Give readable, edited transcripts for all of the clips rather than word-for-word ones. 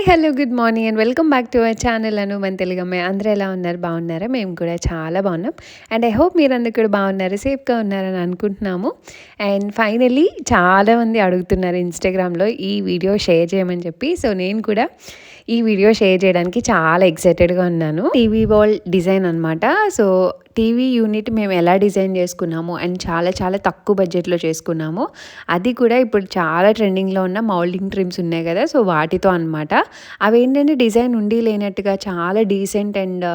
Hello. Good morning and welcome back to our channel Anu మన తెలుగమ్మాయి. అందరూ ఎలా ఉన్నారు? బాగున్నారా? మేము కూడా చాలా బాగున్నాం. అండ్ ఐ హోప్ మీరందరూ కూడా బాగున్నారు, సేఫ్గా ఉన్నారని అనుకుంటున్నాము. అండ్ ఫైనల్లీ చాలామంది అడుగుతున్నారు ఇన్స్టాగ్రామ్లో ఈ వీడియో షేర్ చేయమని చెప్పి. సో నేను కూడా ఈ వీడియో షేర్ చేయడానికి చాలా ఎక్సైటెడ్గా ఉన్నాను. టీవీ వాల్ డిజైన్ అనమాట. సో టీవీ యూనిట్ మేము ఎలా డిజైన్ చేసుకున్నాము అండ్ చాలా చాలా తక్కువ బడ్జెట్లో చేసుకున్నాము. అది కూడా ఇప్పుడు చాలా ట్రెండింగ్లో ఉన్న మౌల్డింగ్ ట్రిమ్స్ ఉన్నాయి కదా, సో వాటితో అనమాట. అవి ఏంటంటే డిజైన్ ఉండి లేనట్టుగా చాలా డీసెంట్ అండ్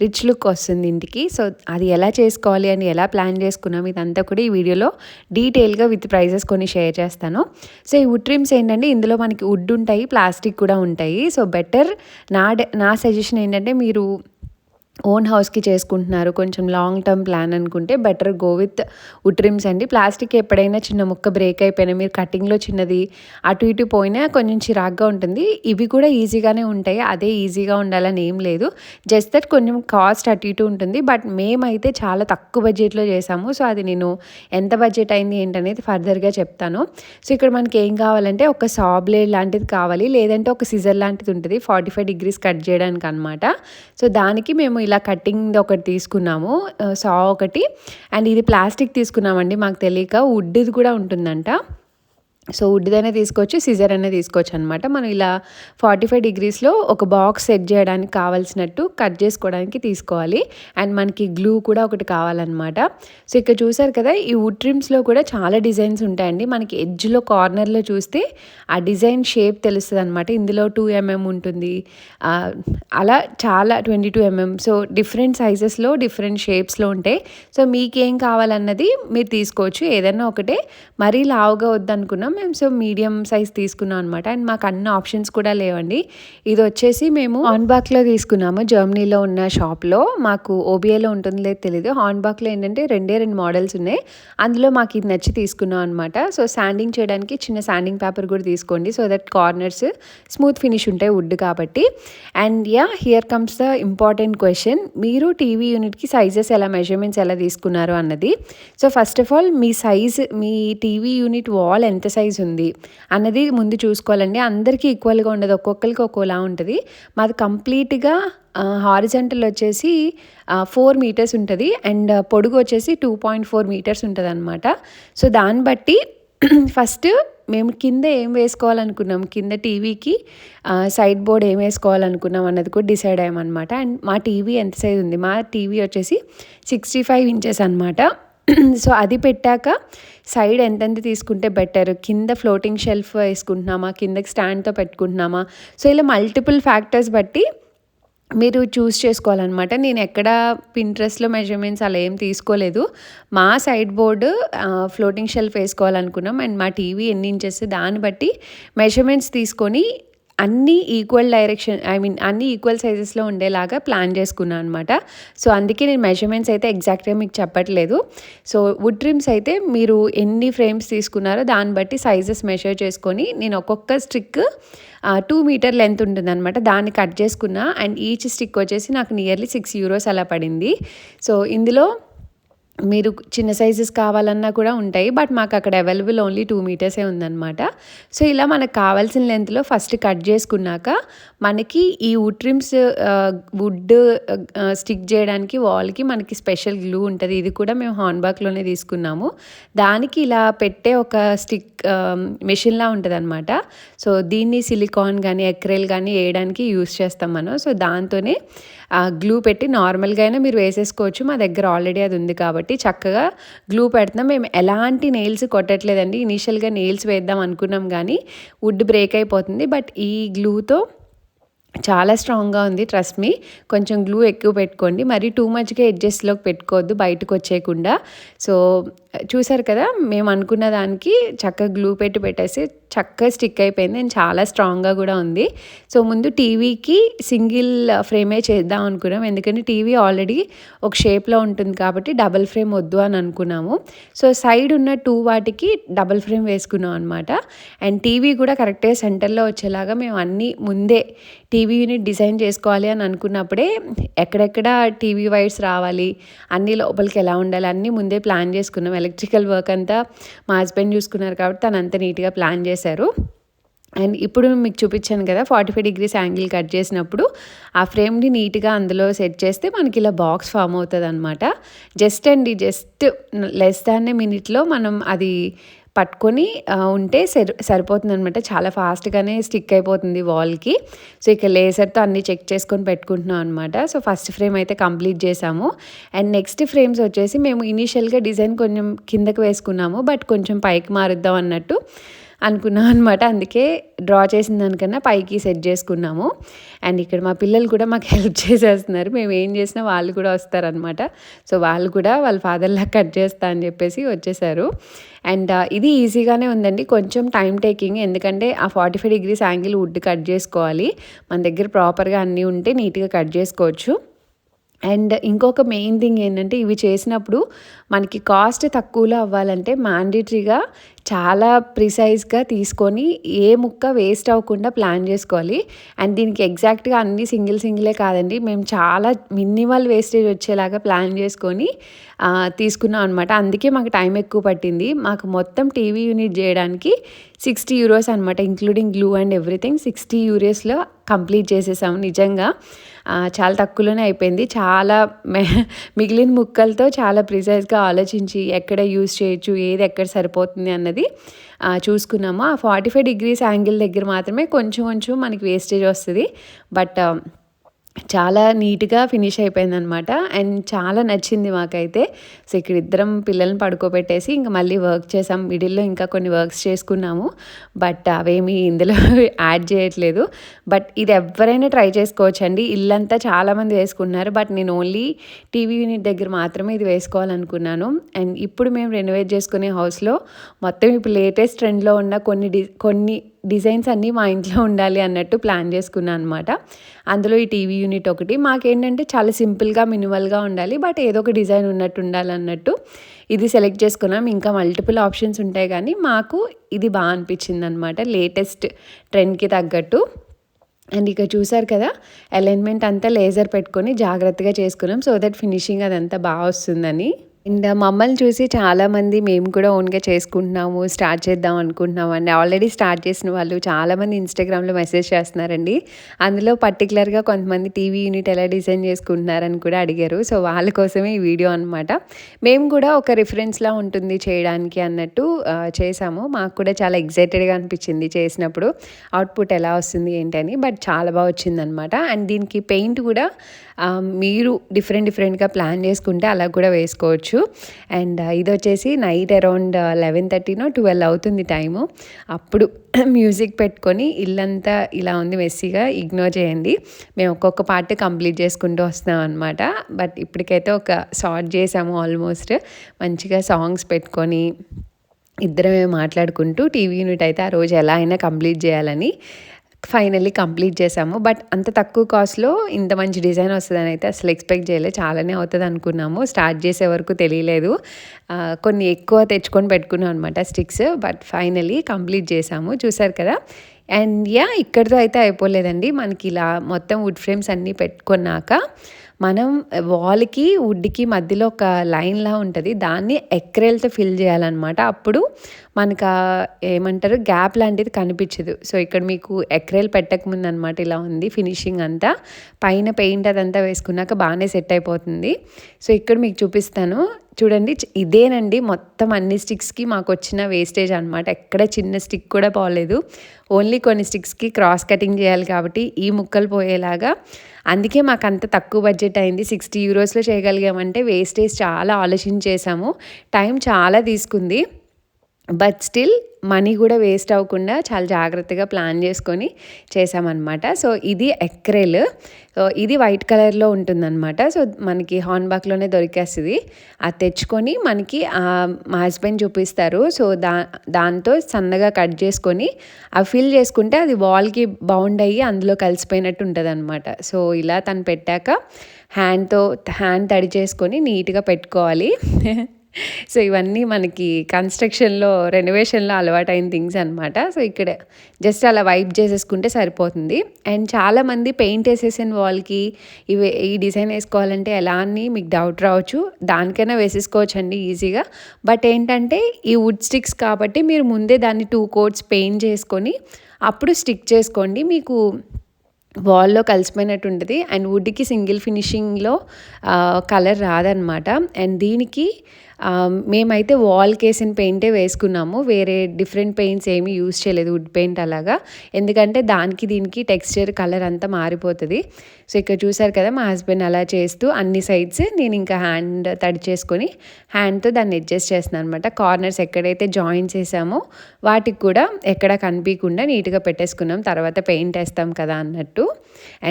రిచ్ లుక్ వస్తుంది ఇంటికి. సో అది ఎలా చేసుకోవాలి అని ఎలా ప్లాన్ చేసుకున్నాం ఇదంతా కూడా ఈ వీడియోలో డీటెయిల్గా విత్ ప్రైజెస్ కొన్ని షేర్ చేస్తాను. సో ఈ వుడ్ ట్రిమ్స్ ఏంటంటే ఇందులో మనకి వుడ్ ఉంటాయి, ప్లాస్టిక్ కూడా ఉంటాయి. సో బెటర్ నా సజెషన్ ఏంటంటే మీరు ఓన్ హౌస్కి చేసుకుంటున్నారు, కొంచెం లాంగ్ టర్మ్ ప్లాన్ అనుకుంటే better go with would trims అండి. ప్లాస్టిక్ ఎప్పుడైనా చిన్న ముక్క బ్రేక్ అయిపోయినా, మీరు కటింగ్లో చిన్నది అటు ఇటు పోయినా కొంచెం చిరాగ్గా ఉంటుంది. ఇవి కూడా ఈజీగానే ఉంటాయి, అదే ఈజీగా ఉండాలని ఏం లేదు. జస్ట్ దట్ కొంచెం కాస్ట్ అటు ఇటు ఉంటుంది. బట్ మేమైతే చాలా తక్కువ బడ్జెట్లో చేసాము. సో అది నేను ఎంత బడ్జెట్ అయింది ఏంటనేది ఫర్దర్గా చెప్తాను. సో ఇక్కడ మనకి ఏం కావాలంటే ఒక సా బ్లేడ్ లాంటిది కావాలి, లేదంటే ఒక సిజర్ లాంటిది ఉంటుంది 45 degrees కట్ చేయడానికి అనమాట. సో దానికి మేము ఇలా కటింగ్ ఒకటి తీసుకున్నాము, సా ఒకటి. అండ్ ఇది ప్లాస్టిక్ తీసుకున్నామండి, మాకు తెలియక వుడ్ది కూడా ఉంటుందంట. సో వుడ్దైనా తీసుకోవచ్చు, సిజర్ అయినా తీసుకోవచ్చు అనమాట. మనం ఇలా 45 degreesలో ఒక బాక్స్ సెట్ చేయడానికి కావాల్సినట్టు కట్ చేసుకోవడానికి తీసుకోవాలి. అండ్ మనకి గ్లూ కూడా ఒకటి కావాలన్నమాట. సో ఇక్కడ చూసారు కదా, ఈ వుడ్ ట్రిమ్స్లో కూడా చాలా డిజైన్స్ ఉంటాయండి. మనకి ఎడ్జ్లో కార్నర్లో చూస్తే ఆ డిజైన్ షేప్ తెలుస్తుంది అనమాట. ఇందులో 2mm ఉంటుంది, అలా చాలా 22 mm. సో డిఫరెంట్ సైజెస్లో డిఫరెంట్ షేప్స్లో ఉంటాయి. సో మీకేం కావాలన్నది మీరు తీసుకోవచ్చు, ఏదైనా ఒకటే. మరీ లావుగా వద్దనుకున్నాం మేము, సో మీడియం సైజ్ తీసుకున్నాం అనమాట. అండ్ మాకు అన్ని ఆప్షన్స్ కూడా లేవండి. ఇది వచ్చేసి మేము హార్న్బాక్లో తీసుకున్నాము, జర్మనీలో ఉన్న షాప్లో. మాకు ఓబిఏలో ఉంటుందో లేదో తెలీదు. హార్న్బాక్లో ఏంటంటే రెండు మోడల్స్ ఉన్నాయి, అందులో మాకు ఇది నచ్చి తీసుకున్నాం అనమాట. సో శాండింగ్ చేయడానికి చిన్న శాండింగ్ పేపర్ కూడా తీసుకోండి, so that corners smooth finish ఉంటాయి వుడ్ కాబట్టి. And here comes the important question, మీరు టీవీ యూనిట్కి సైజెస్ ఎలా, మెజర్మెంట్స్ ఎలా తీసుకున్నారు అన్నది. So first of all me size, me TV unit wall ఎంత సైజ్ ఉంది అన్నది ముందు చూసుకోవాలండి. అందరికీ ఈక్వల్గా ఉండదు, ఒక్కొక్కరికి ఒక్కోలా ఉంటుంది. మాది కంప్లీట్గా హారిజంటల్ వచ్చేసి 4 meters ఉంటుంది, అండ్ పొడుగు వచ్చేసి 2.4 meters ఉంటుంది అనమాట. సో దాన్ని బట్టి ఫస్ట్ మేము కింద ఏం వేసుకోవాలనుకున్నాం, కింద టీవీకి సైడ్ బోర్డ్ ఏం వేసుకోవాలనుకున్నాం అన్నది కూడా డిసైడ్ అయ్యామన్నమాట. అండ్ మా టీవీ ఎంత సైజ్ ఉంది, మా టీవీ వచ్చేసి 65 inches అనమాట. సో అది పెట్టాక సైడ్ ఎంతెంత తీసుకుంటే బెటర్, కింద ఫ్లోటింగ్ షెల్ఫ్ వేసుకుంటున్నామా, కిందకి స్టాండ్తో పెట్టుకుంటున్నామా, సో ఇలా మల్టిపుల్ ఫ్యాక్టర్స్ బట్టి మీరు చూస్ చేసుకోవాలన్నమాట. నేను ఎక్కడ పింట్రెస్ట్లో మెజర్మెంట్స్ అలా ఏం తీసుకోలేదు. మా సైడ్ బోర్డు ఫ్లోటింగ్ షెల్ఫ్ వేసుకోవాలనుకున్నాం, అండ్ మా టీవీ ఎన్ని ఇంచెస్ దాన్ని బట్టి మెజర్మెంట్స్ తీసుకొని అన్నీ ఈక్వల్ డైరెక్షన్, అన్నీ ఈక్వల్ సైజెస్లో ఉండేలాగా ప్లాన్ చేసుకున్నాను అనమాట. సో అందుకే నేను మెజర్మెంట్స్ అయితే ఎగ్జాక్ట్గా మీకు చెప్పట్లేదు. సో వుడ్ ట్రిమ్స్ అయితే మీరు ఎన్ని ఫ్రేమ్స్ తీసుకున్నారో దాన్ని బట్టి సైజెస్ మెజర్ చేసుకొని, నేను ఒక్కొక్క స్టిక్ 2 meter లెంత్ ఉంటుందన్నమాట, దాన్ని కట్ చేసుకున్నా. అండ్ ఈచ్ స్టిక్ వచ్చేసి నాకు నియర్లీ €6 అలా పడింది. సో ఇందులో మీరు చిన్న సైజెస్ కావాలన్నా కూడా ఉంటాయి, బట్ మాకు అక్కడ అవైలబుల్ ఓన్లీ 2 meters ఉందన్నమాట. సో ఇలా మనకు కావాల్సిన లెంత్లో ఫస్ట్ కట్ చేసుకున్నాక, మనకి ఈ వుడ్ ట్రిమ్స్ వుడ్ స్టిక్ చేయడానికి వాల్కి మనకి స్పెషల్ గ్లూ ఉంటుంది. ఇది కూడా మేము హార్న్బాక్లోనే తీసుకున్నాము. దానికి ఇలా పెట్టే ఒక స్టిక్ మెషిన్లా ఉంటుంది అనమాట. సో దీన్ని సిలికాన్ కానీ ఎక్రెల్ కానీ వేయడానికి యూస్ చేస్తాం మనం. సో దాంతోనే గ్లూ పెట్టి నార్మల్గా అయినా మీరు వేసేసుకోవచ్చు, మా దగ్గర ఆల్రెడీ అది ఉంది కాబట్టి చక్కగా గ్లూ పెడుతున్నాం. మేము ఎలాంటి నెయిల్స్ కొట్టట్లేదండి. ఇనీషియల్గా నెయిల్స్ వేద్దాం అనుకున్నాం కానీ వుడ్ బ్రేక్ అయిపోతుంది, బట్ ఈ గ్లూతో చాలా స్ట్రాంగ్గా ఉంది, ట్రస్ట్ మీ. కొంచెం గ్లూ ఎక్కువ పెట్టుకోండి, మరి టూ మచ్గా ఎడ్జెస్లోకి పెట్టుకోవద్దు బయటకు వచ్చేయకుండా. సో చూసారు కదా, మేము అనుకున్న దానికి చక్కగా గ్లూ పెట్టేసి చక్కగా స్టిక్ అయిపోయింది, అండ్ చాలా స్ట్రాంగ్గా కూడా ఉంది. సో ముందు టీవీకి సింగిల్ ఫ్రేమే చేద్దాం అనుకున్నాం, ఎందుకంటే టీవీ ఆల్రెడీ ఒక షేప్లో ఉంటుంది కాబట్టి డబల్ ఫ్రేమ్ వద్దు అని అనుకున్నాము. సో సైడ్ ఉన్న 2 వాటికి డబల్ ఫ్రేమ్ వేసుకున్నాం అనమాట. అండ్ టీవీ కూడా కరెక్ట్గా సెంటర్లో వచ్చేలాగా మేము అన్నీ ముందే టీవీ యూనిట్ డిజైన్ చేసుకోవాలి అని అనుకున్నప్పుడే ఎక్కడెక్కడ టీవీ వైర్స్ రావాలి, అన్నీ లోపలికి ఎలా ఉండాలి అన్నీ ముందే ప్లాన్ చేసుకున్నాం. ఎలక్ట్రికల్ వర్క్ అంతా మా హస్బెండ్ చూసుకున్నారు కాబట్టి తను అంత నీట్గా ప్లాన్ చేశారు. అండ్ ఇప్పుడు మీకు చూపించాను కదా 45 డిగ్రీస్ యాంగిల్ కట్ చేసినప్పుడు ఆ ఫ్రేమ్ని నీట్గా అందులో సెట్ చేస్తే మనకి ఇలా బాక్స్ ఫామ్ అవుతుంది అనమాట. జస్ట్ లెస్ దాన్ ఏ మినిట్లో మనం అది పట్టుకొని ఉంటే సరిపోతుంది అనమాట. చాలా ఫాస్ట్గానే స్టిక్ అయిపోతుంది వాల్కి. సో ఇక లేజర్తో అన్నీ చెక్ చేసుకొని పెట్టుకుంటున్నాం అనమాట. సో ఫస్ట్ ఫ్రేమ్ అయితే కంప్లీట్ చేసాము. అండ్ నెక్స్ట్ ఫ్రేమ్స్ వచ్చేసి మేము ఇనీషియల్గా డిజైన్ కొంచెం కిందకు వేసుకున్నాము, బట్ కొంచెం పైకి మారుద్దాం అన్నట్టు అనుకున్నాం అనమాట. అందుకే డ్రా చేసిన దానికన్నా పైకి సెట్ చేసుకున్నాము. అండ్ ఇక్కడ మా పిల్లలు కూడా మాకు హెల్ప్ చేసేస్తున్నారు. మేము ఏం చేసినా వాళ్ళు కూడా వస్తారనమాట. సో వాళ్ళు కూడా వాళ్ళ ఫాదర్లా కట్ చేస్తా అని చెప్పేసి వచ్చేసారు. అండ్ ఇది ఈజీగానే ఉందండి, కొంచెం టైం టేకింగ్. ఎందుకంటే ఆ 45 డిగ్రీస్ యాంగిల్ వుడ్ కట్ చేసుకోవాలి. మన దగ్గర ప్రాపర్గా అన్నీ ఉంటే నీట్గా కట్ చేసుకోవచ్చు. అండ్ ఇంకొక మెయిన్ థింగ్ ఏంటంటే, ఇవి చేసినప్పుడు మనకి కాస్ట్ తక్కువలో అవ్వాలంటే మ్యాండేటరీగా చాలా ప్రిసైజ్గా తీసుకొని ఏ ముక్క వేస్ట్ అవ్వకుండా ప్లాన్ చేసుకోవాలి. అండ్ దీనికి ఎగ్జాక్ట్గా అన్నీ సింగిలే కాదండి, మేము చాలా మినిమల్ వేస్టేజ్ వచ్చేలాగా ప్లాన్ చేసుకొని తీసుకున్నాం అనమాట. అందుకే మాకు టైం ఎక్కువ పట్టింది. మాకు మొత్తం టీవీ యూనిట్ చేయడానికి 60 యూరోస్ అనమాట, ఇంక్లూడింగ్ గ్లూ అండ్ ఎవ్రీథింగ్. 60 యూరోస్లో కంప్లీట్ చేసేసాము. నిజంగా చాలా తక్కువలోనే అయిపోయింది. చాలా మిగిలిన ముక్కలతో చాలా ప్రిసైజ్గా ఆలోచించి ఎక్కడ యూజ్ చేయొచ్చు, ఏది ఎక్కడ సరిపోతుంది అన్నది చూసుకున్నాము. ఆ 45 డిగ్రీస్ యాంగిల్ దగ్గర మాత్రమే కొంచెం మనకి వేస్టేజ్ వస్తుంది. బట్ చాలా నీట్గా ఫినిష్ అయిపోయిందనమాట. అండ్ చాలా నచ్చింది మాకైతే. సో ఇక్కడ ఇద్దరం పిల్లల్ని పడుకోబెట్టేసి ఇంకా మళ్ళీ వర్క్ చేసాం. మిడిల్లో ఇంకా కొన్ని వర్క్స్ చేసుకున్నాము, బట్ అవేమీ ఇందులో యాడ్ చేయట్లేదు. బట్ ఇది ఎవరైనా ట్రై చేసుకోవచ్చండి. ఇల్లంతా చాలామంది వేసుకున్నారు, బట్ నేను ఓన్లీ టీవీ యూనిట్ దగ్గర మాత్రమే ఇది వేసుకోవాలనుకున్నాను. అండ్ ఇప్పుడు మేము రెనోవేట్ చేసుకునే హౌస్లో మొత్తం ఇప్పుడు లేటెస్ట్ ట్రెండ్లో ఉన్న కొన్ని డిజైన్స్ అన్నీ మా ఇంట్లో ఉండాలి అన్నట్టు ప్లాన్ చేసుకున్నాను అనమాట. అందులో ఈ టీవీ యూనిట్ ఒకటి. మాకేంటంటే చాలా సింపుల్గా మినిమల్గా ఉండాలి, బట్ ఏదో ఒక డిజైన్ ఉన్నట్టు ఉండాలన్నట్టు ఇది సెలెక్ట్ చేసుకున్నాం. ఇంకా మల్టిపుల్ ఆప్షన్స్ ఉంటాయి, కానీ మాకు ఇది బాగా అనిపించింది అనమాట, లేటెస్ట్ ట్రెండ్కి తగ్గట్టు. అండ్ ఇక చూసారు కదా, అలైన్మెంట్ అంతా లేజర్ పెట్టుకొని జాగ్రత్తగా చేసుకున్నాం, సో దట్ ఫినిషింగ్ అదంతా బాగా వస్తుందని. అండ్ మమ్మల్ని చూసి చాలామంది మేము కూడా ఓన్గా చేసుకుంటున్నాము, స్టార్ట్ చేద్దాం అనుకుంటున్నాము అండి. ఆల్రెడీ స్టార్ట్ చేసిన వాళ్ళు చాలామంది ఇన్స్టాగ్రామ్లో మెసేజ్ చేస్తున్నారండి. అందులో పర్టికులర్గా కొంతమంది టీవీ యూనిట్ ఎలా డిజైన్ చేసుకుంటున్నారని కూడా అడిగారు. సో వాళ్ళ కోసమే ఈ వీడియో అనమాట. మేము కూడా ఒక రిఫరెన్స్లా ఉంటుంది చేయడానికి అన్నట్టు చేసాము. మాకు కూడా చాలా ఎగ్జైటెడ్గా అనిపించింది చేసినప్పుడు, అవుట్పుట్ ఎలా వస్తుంది ఏంటని. బట్ చాలా బాగా వచ్చిందనమాట. అండ్ దీనికి పెయింట్ కూడా మీరు డిఫరెంట్గా ప్లాన్ చేసుకుంటే అలా కూడా వేసుకోవచ్చు. అండ్ ఇది వచ్చేసి నైట్ అరౌండ్ 11:30 12 అవుతుంది టైము. అప్పుడు మ్యూజిక్ పెట్టుకొని ఇల్లంతా ఇలా ఉంది మెస్సీగా, ఇగ్నోర్ చేయండి. మేము ఒక్కొక్క పార్ట్ కంప్లీట్ చేసుకుంటూ వస్తున్నాం అనమాట. బట్ ఇప్పటికైతే ఒక సార్ట్ చేసాము ఆల్మోస్ట్. మంచిగా సాంగ్స్ పెట్టుకొని ఇద్దరమే మాట్లాడుకుంటూ టీవీ యూనిట్ అయితే ఆ రోజు ఎలా అయినా కంప్లీట్ చేయాలని ఫైనల్లీ కంప్లీట్ చేసాము. బట్ అంత తక్కువ కాస్ట్లో ఇంత మంచి డిజైన్ వస్తుందని అయితే అసలు ఎక్స్పెక్ట్ చేయలేదు. చాలానే అవుతుంది అనుకున్నాము, స్టార్ట్ చేసే వరకు తెలియలేదు. కొన్ని ఎక్కువ తెచ్చుకొని పెట్టుకున్నాం అనమాట స్టిక్స్, బట్ ఫైనల్లీ కంప్లీట్ చేసాము. చూసారు కదా. అండ్ ఇక్కడితో అయితే అయిపోలేదండి. మనకి ఇలా మొత్తం వుడ్ ఫ్రేమ్స్ అన్నీ పెట్టుకున్నాక మనం వాల్కి వుడ్కి మధ్యలో ఒక లైన్లా ఉంటుంది, దాన్ని ఎక్రెల్తో ఫిల్ చేయాలన్నమాట. అప్పుడు మనకు ఏమంటారు గ్యాప్ లాంటిది కనిపించదు. సో ఇక్కడ మీకు ఎక్రెల్ పెట్టకముందు అనమాట ఇలా ఉంది ఫినిషింగ్ అంతా. పైన పెయింట్ అదంతా వేసుకున్నాక బాగానే సెట్ అయిపోతుంది. సో ఇక్కడ మీకు చూపిస్తాను చూడండి. ఇదేనండి మొత్తం అన్ని స్టిక్స్కి మాకు వచ్చిన వేస్టేజ్ అనమాట. ఎక్కడ చిన్న స్టిక్ కూడా పోలేదు. ఓన్లీ కొన్ని స్టిక్స్కి క్రాస్ కటింగ్ చేయాలి కాబట్టి ఈ ముక్కలు పోయేలాగా. అందుకే మాకు అంత తక్కువ బడ్జెట్ అయింది. 60 యూరోస్లో చేయగలిగామంటే వేస్టేజ్ చాలా ఆలోచించేసాము. టైం చాలా తీసుకుంది, బట్ స్టిల్ మనీ కూడా వేస్ట్ అవ్వకుండా చాలా జాగ్రత్తగా ప్లాన్ చేసుకొని చేసామన్నమాట. సో ఇది ఎక్రెల్, ఇది వైట్ కలర్లో ఉంటుందన్నమాట. సో మనకి హార్న్బాక్లోనే దొరికేస్తుంది. అది తెచ్చుకొని మనకి మా హస్బెండ్ చూపిస్తారు. సో దాంతో సన్నగా కట్ చేసుకొని అవి ఫిల్ చేసుకుంటే అది వాల్కి బౌండ్ అయ్యి అందులో కలిసిపోయినట్టు ఉంటుంది అనమాట. సో ఇలా తను పెట్టాక హ్యాండ్ తడి చేసుకొని నీట్గా పెట్టుకోవాలి. సో ఇవన్నీ మనకి కన్స్ట్రక్షన్లో రెనోవేషన్లో అలవాటైన థింగ్స్ అనమాట. సో ఇక్కడ జస్ట్ అలా వైప్ చేసేసుకుంటే సరిపోతుంది. అండ్ చాలామంది పెయింట్ వేసేసిన వాల్కి ఈ డిజైన్ వేసుకోవాలంటే ఎలా అని మీకు డౌట్ రావచ్చు. దానికైనా వేసేసుకోవచ్చు అండి ఈజీగా. బట్ ఏంటంటే ఈ వుడ్ స్టిక్స్ కాబట్టి మీరు ముందే దాన్ని 2 కోట్స్ పెయింట్ చేసుకొని అప్పుడు స్టిక్ చేసుకోండి. మీకు వాల్లో కలిసిపోయినట్టు ఉంటుంది. అండ్ వుడ్కి సింగిల్ ఫినిషింగ్లో కలర్ రాదనమాట. అండ్ దీనికి మేమైతే వాల్కి వేసిన పెయింటే వేసుకున్నాము. వేరే డిఫరెంట్ పెయింట్స్ ఏమీ యూజ్ చేయలేదు, వుడ్ పెయింట్ అలాగా. ఎందుకంటే దానికి దీనికి టెక్స్చర్ కలర్ అంతా మారిపోతుంది. సో ఇక్కడ చూసారు కదా, మా హస్బెండ్ అలా చేస్తూ అన్ని సైడ్స్ నేను ఇంకా హ్యాండ్ తడి చేసుకొని హ్యాండ్తో దాన్ని అడ్జస్ట్ చేస్తున్నాను అనమాట. కార్నర్స్ ఎక్కడైతే జాయింట్స్ వేసామో వాటికి కూడా ఎక్కడ కనిపించకుండా నీట్గా పెట్టేసుకున్నాం, తర్వాత పెయింట్ వేస్తాం కదా అన్నట్టు.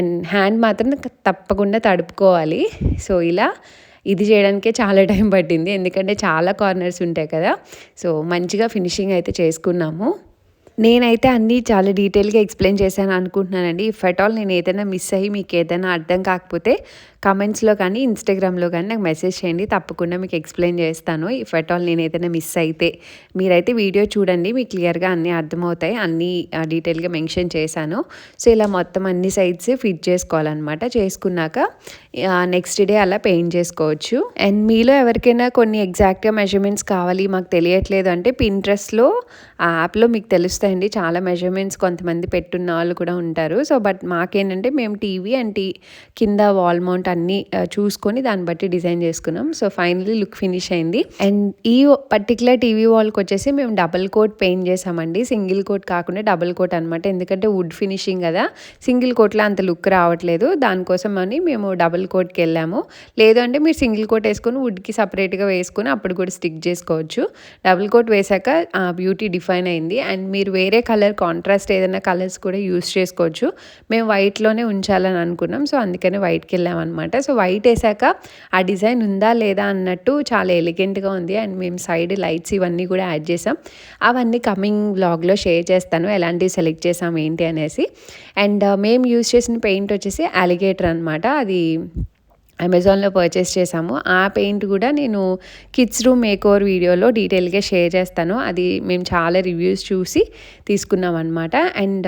అండ్ హ్యాండ్ మాత్రం తప్పకుండా తడుపుకోవాలి. సో ఇలా ఇది చేయడానికే చాలా టైం పట్టింది, ఎందుకంటే చాలా కార్నర్స్ ఉంటాయి కదా. సో మంచిగా ఫినిషింగ్ అయితే చేసుకున్నాము. నేనైతే అన్నీ చాలా డీటెయిల్గా ఎక్స్ప్లెయిన్ చేశాను అనుకుంటున్నానండి. ఇఫ్ అట్ ఆల్ నేను ఏదైనా మిస్ అయ్యి మీకు ఏదైనా అర్థం కాకపోతే కమెంట్స్లో కానీ ఇన్స్టాగ్రామ్లో కానీ నాకు మెసేజ్ చేయండి, తప్పకుండా మీకు ఎక్స్ప్లెయిన్ చేస్తాను. ఇఫ్ అట్ ఆల్ నేను ఏదైనా మిస్ అయితే మీరైతే వీడియో చూడండి, మీకు క్లియర్గా అన్నీ అర్థమవుతాయి. అన్నీ డీటెయిల్గా మెన్షన్ చేశాను. సో ఇలా మొత్తం అన్ని సైడ్స్ ఫిట్ చేసుకోవాలన్నమాట. చేసుకున్నాక నెక్స్ట్ డే అలా పెయింట్ చేసుకోవచ్చు. అండ్ మీలో ఎవరికైనా కొన్ని ఎగ్జాక్ట్గా మెజర్మెంట్స్ కావాలి, మాకు తెలియట్లేదు అంటే పింట్రెస్ట్లో ఆ యాప్లో మీకు తెలుస్తాయండి చాలా మెజర్మెంట్స్, కొంతమంది పెట్టున్న వాళ్ళు కూడా ఉంటారు. సో బట్ మాకేంటంటే మేము టీవీ అండ్ కింద వాల్ మౌంట్ అన్నీ చూసుకొని దాన్ని బట్టి డిజైన్ చేసుకున్నాం. సో ఫైనలీ లుక్ ఫినిష్ అయింది. అండ్ ఈ పర్టికులర్ టీవీ వాల్కి వచ్చేసి మేము డబుల్ కోట్ పెయింట్ చేసామండి, సింగిల్ కోట్ కాకుండా డబుల్ కోట్ అనమాట. ఎందుకంటే వుడ్ ఫినిషింగ్ కదా, సింగిల్ కోట్లో అంత లుక్ రావట్లేదు, దానికోసం అని మేము డబుల్ కోట్కి వెళ్ళాము. లేదు అంటే మీరు సింగిల్ కోట్ వేసుకొని వుడ్కి సపరేట్గా వేసుకొని అప్పుడు కూడా స్టిక్ చేసుకోవచ్చు. డబుల్ కోట్ వేసాక బ్యూటీ డిఫైన్ అయింది. అండ్ మీరు వేరే కలర్ కాంట్రాస్ట్ ఏదైనా కలర్స్ కూడా యూస్ చేసుకోవచ్చు. మేము వైట్లోనే ఉంచాలని అనుకున్నాం, సో అందుకని వైట్కి వెళ్ళామన్నమాట. సో వైట్ వేసాక ఆ డిజైన్ ఉందా లేదా అన్నట్టు చాలా ఎలిగెంట్గా ఉంది. అండ్ మేము సైడ్ లైట్స్ ఇవన్నీ కూడా యాడ్ చేసాం. అవన్నీ కమింగ్ వ్లాగ్లో షేర్ చేస్తాను, ఎలాంటివి సెలెక్ట్ చేసాం ఏంటి అనేసి. అండ్ మేము యూజ్ చేసిన పెయింట్ వచ్చేసి అలిగేటర్ అనమాట. అది అమెజాన్లో పర్చేస్ చేసాము. ఆ పెయింట్ కూడా నేను కిడ్స్ రూమ్ మేకోవర్ వీడియోలో డీటెయిల్గా షేర్ చేస్తాను. అది మేము చాలా రివ్యూస్ చూసి తీసుకున్నాం అనమాట. అండ్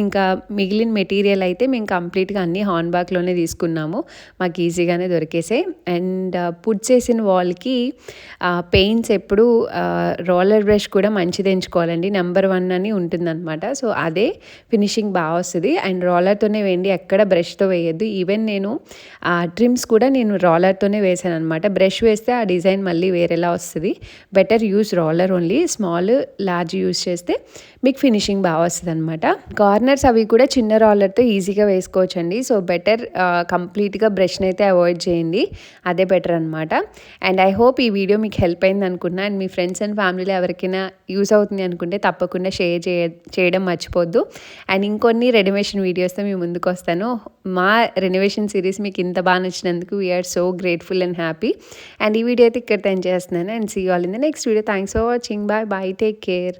ఇంకా మిగిలిన మెటీరియల్ అయితే మేము కంప్లీట్గా అన్ని హార్న్బాక్లోనే తీసుకున్నాము, మాకు ఈజీగానే దొరికేసాయి. అండ్ పుట్ చేసిన వాల్కి పెయింట్స్ ఎప్పుడు రోలర్ బ్రష్ కూడా మంచిది ఎంచుకోవాలండి, నెంబర్ 1 అని ఉంటుందన్నమాట. సో అదే ఫినిషింగ్ బాగా వస్తుంది. అండ్ రోలర్తోనే వేయండి, ఎక్కడ బ్రష్తో వేయద్దు. ఈవెన్ నేను ట్రిమ్స్ కూడా నేను రోలర్తోనే వేసాను అనమాట. బ్రష్ వేస్తే ఆ డిజైన్ మళ్ళీ వేరేలా వస్తుంది. Better use roller only. Small large use చేస్తే మీకు ఫినిషింగ్ బాగా వస్తుంది అనమాట. కార్నర్స్ అవి కూడా చిన్న రోలర్తో ఈజీగా వేసుకోవచ్చండి. సో బెటర్ కంప్లీట్గా బ్రష్ని అయితే అవాయిడ్ చేయండి, అదే బెటర్ అనమాట. అండ్ ఐ హోప్ ఈ వీడియో మీకు హెల్ప్ అయింది అనుకుంటున్నా. అండ్ మీ ఫ్రెండ్స్ అండ్ ఫ్యామిలీలో ఎవరికైనా యూస్ అవుతుంది అనుకుంటే తప్పకుండా షేర్ చేయడం మర్చిపోద్దు. అండ్ ఇంకొన్ని రెనోవేషన్ వీడియోస్తో మీ ముందుకు వస్తాను. మా రెనోవేషన్ సిరీస్ మీకు ఇంత బాగా నచ్చినందుకు we are so grateful and happy. And ఈ వీడియో అయితే ఇక్కడ ఎండ్ చేస్తున్నాను. And see you all in the next video. Thanks for watching. Bye bye, take care.